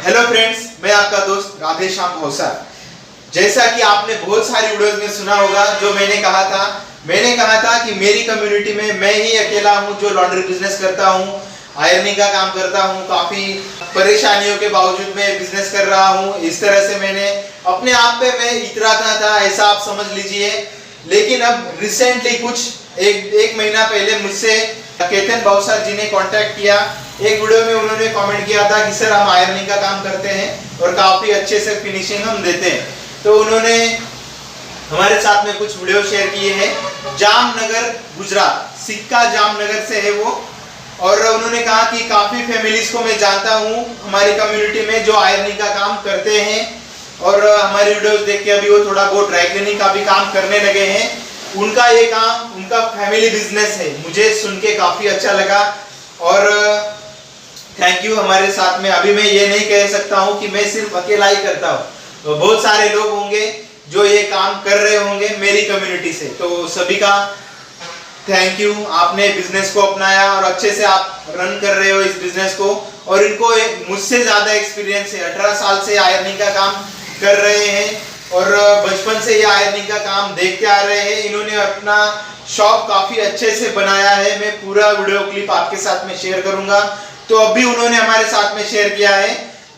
Hello friends, मैं आपका दोस्त राधे श्याम भौसार। जैसा कि आपने बहुत सारी वीडियोस में सुना होगा, जो मैंने कहा था कि मेरी कम्युनिटी में मैं ही अकेला हूं जो लॉन्ड्री बिजनेस करता हूं, आयरनिंग का काम करता हूं। काफी परेशानियों के बावजूद मैं बिजनेस कर रहा हूं। इस तरह से मैंने अपने आप पे मैं इतराता था, ऐसा आप समझ लीजिए। लेकिन अब रिसेंटली कुछ एक महीना पहले मुझसे केतन भौसार जी ने कांटेक्ट किया। एक वीडियो में उन्होंने कमेंट किया था कि सर हम आयरनिंग का काम करते हैं और काफी अच्छे से फिनिशिंग हम देते हैं। तो उन्होंने हमारे साथ में कुछ वीडियो शेयर किए हैं। जामनगर गुजरात, सिक्का जामनगर से है वो। और उन्होंने कहा कि काफी फैमिलीज को मैं जानता हूँ हमारी कम्युनिटी में जो आयरनिंग का काम करते हैं और हमारी वीडियोस देख के अभी वो थोड़ा बहुत ड्राई क्लीनिंग का भी काम करने लगे हैं। उनका ये काम उनका फैमिली बिजनेस है। मुझे सुन के काफी अच्छा लगा और थैंक यू हमारे साथ में। अभी मैं ये नहीं कह सकता हूँ कि मैं सिर्फ अकेला ही करता हूँ, तो बहुत सारे लोग होंगे जो ये काम कर रहे होंगे मेरी कम्युनिटी से। तो सभी का थैंक यू, आपने बिजनेस को अपनाया और अच्छे से आप रन कर रहे हो इस बिजनेस को। और इनको मुझसे ज्यादा एक्सपीरियंस है, 18 साल से आयरनिंग का काम कर रहे हैं और बचपन से ये आयरनिंग का काम देखते आ रहे हैं। इन्होंने अपना शॉप काफी अच्छे से बनाया है। मैं पूरा वीडियो क्लिप आपके साथ में शेयर करूंगा। तो अभी उन्होंने हमारे साथ में शेयर किया है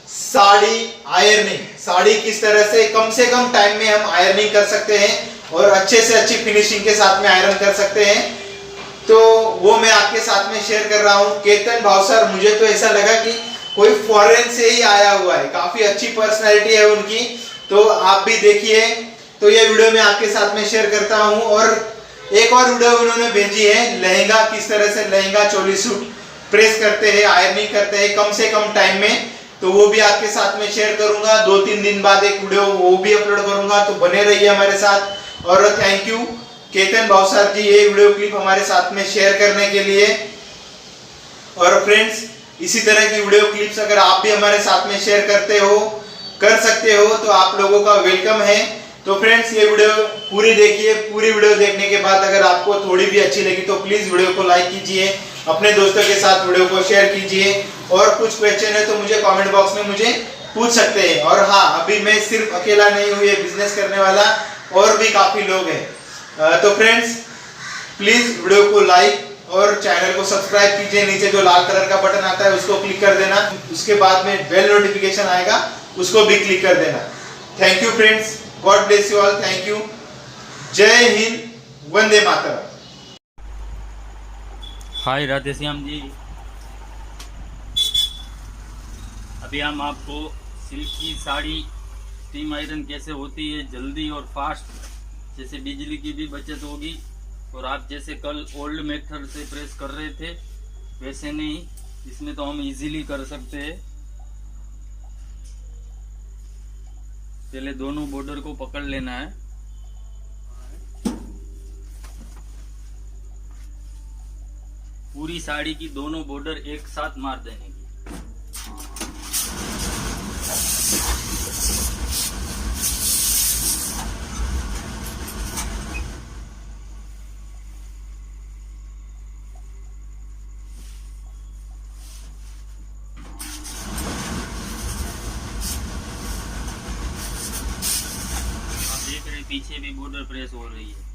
साड़ी आयरनिंग। साड़ी किस तरह से कम टाइम में हम आयरनिंग कर सकते हैं और अच्छे से अच्छी फिनिशिंग के साथ में आयरन कर सकते हैं, तो वो मैं आपके साथ में शेयर कर रहा हूँ। केतन भौसार, मुझे तो ऐसा लगा कि कोई फॉरेन से ही आया हुआ है। काफी अच्छी पर्सनैलिटी है उनकी, तो आप भी देखिए। तो ये वीडियो मैं आपके साथ में शेयर करता हूँ। और एक और वीडियो उन्होंने भेजी है, लहंगा किस तरह से लहंगा चोली सूट प्रेस करते हैं, आयरनिंग करते हैं कम से कम टाइम में, तो वो भी आपके साथ में शेयर करूंगा। 2-3 दिन बाद एक वीडियो वो भी अपलोड करूंगा, तो बने रहिए हमारे साथ। और थैंक यू केतन भौसार जी ये वीडियो क्लिप हमारे साथ में शेयर करने के लिए। और फ्रेंड्स, इसी तरह की वीडियो क्लिप्स अगर आप भी हमारे साथ में शेयर कर सकते हो तो आप लोगों का वेलकम है। तो फ्रेंड्स, ये वीडियो पूरी देखिए। पूरी वीडियो देखने के बाद अगर आपको थोड़ी भी अच्छी लगी तो प्लीज वीडियो को लाइक कीजिए, अपने दोस्तों के साथ वीडियो को शेयर कीजिए। और कुछ क्वेश्चन है तो मुझे कमेंट बॉक्स में मुझे पूछ सकते हैं। और हाँ, अभी मैं सिर्फ अकेला नहीं हूँ ये बिजनेस करने वाला, और भी काफी लोग हैं। तो फ्रेंड्स, प्लीज वीडियो को लाइक और चैनल को सब्सक्राइब कीजिए। नीचे जो लाल कलर का बटन आता है उसको क्लिक कर देना। उसके बाद में बेल नोटिफिकेशन आएगा, उसको भी क्लिक कर देना। Thank you friends, God bless you all, thank you. जय हिंद, वंदे मातरम। हाय राधे श्याम जी, अभी हम आपको सिल्क की साड़ी स्टीम आयरन कैसे होती है जल्दी और फास्ट, जैसे बिजली की भी बचत होगी और आप जैसे कल ओल्ड मेथड से प्रेस कर रहे थे वैसे नहीं, इसमें तो हम इजीली कर सकते हैं। पहले दोनों बॉर्डर को पकड़ लेना है, पूरी साड़ी की दोनों बॉर्डर एक साथ मार देने की। आप देख रहे पीछे भी बॉर्डर प्रेस हो रही है।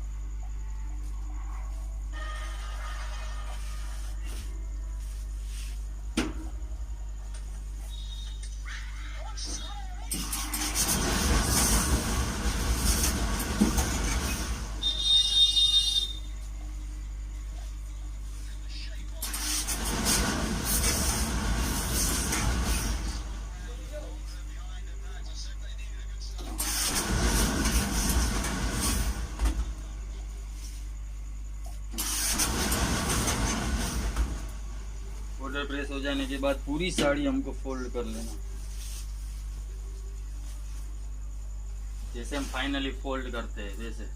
बॉर्डर प्रेस हो जाने के बाद पूरी साड़ी हमको फोल्ड कर लेना, जैसे हम फाइनली फोल्ड करते हैं वैसे।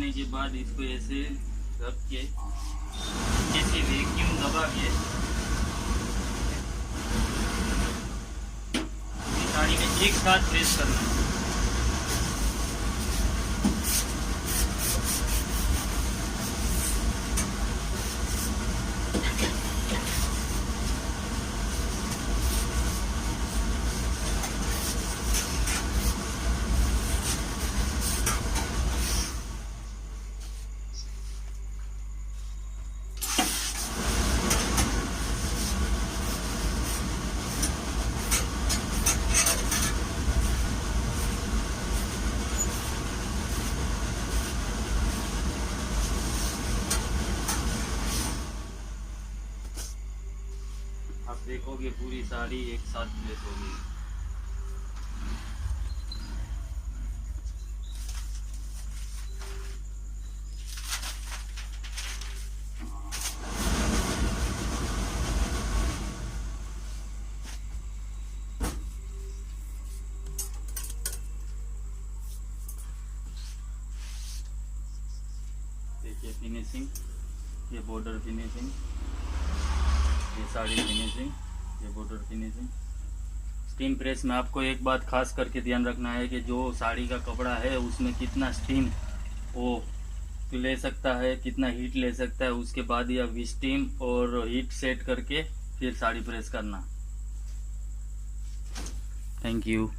करने के बाद इसको ऐसे रख के जैसे वैक्यूम दबा के पूरी साड़ी में एक साथ प्रेस करना है। आप देखोगे पूरी साड़ी एक साथ प्रेस होगी। देखिए फिनिशिंग, ये बॉर्डर फिनिशिंग, ये साड़ी फिनिशिंग, ये बॉर्डर फिनिशिंग। स्टीम प्रेस में आपको एक बात खास करके ध्यान रखना है कि जो साड़ी का कपड़ा है उसमें कितना स्टीम वो ले सकता है, कितना हीट ले सकता है, उसके बाद ही आप स्टीम और हीट सेट करके फिर साड़ी प्रेस करना। Thank you.